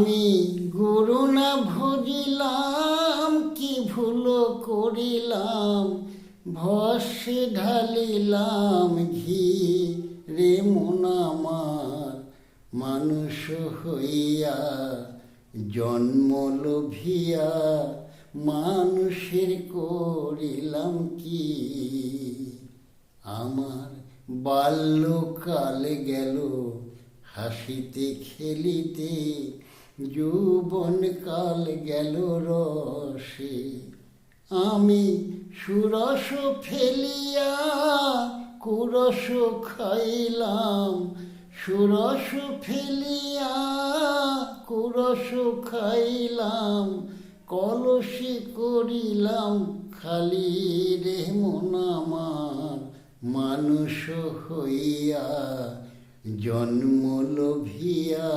আমি গুরু না ভজিলাম, কি ভুল করিলাম, ভস্যে ঢালিলাম ঘি রে মন আমার। মানুষ হইয়া জন্ম লোভিয়া মানুষের করিলাম কি। আমার বাল্যকাল গেল হাসিতে খেলিতে, যৌবনকাল গেল রসে। আমি সুরস ফেলিয়া কুরস খাইলাম, সুরস ফেলিয়া কুরস খাইলাম, কলসি করিলাম খালি রে মন আমার। মানুষ হইয়া জন্ম লোভিয়া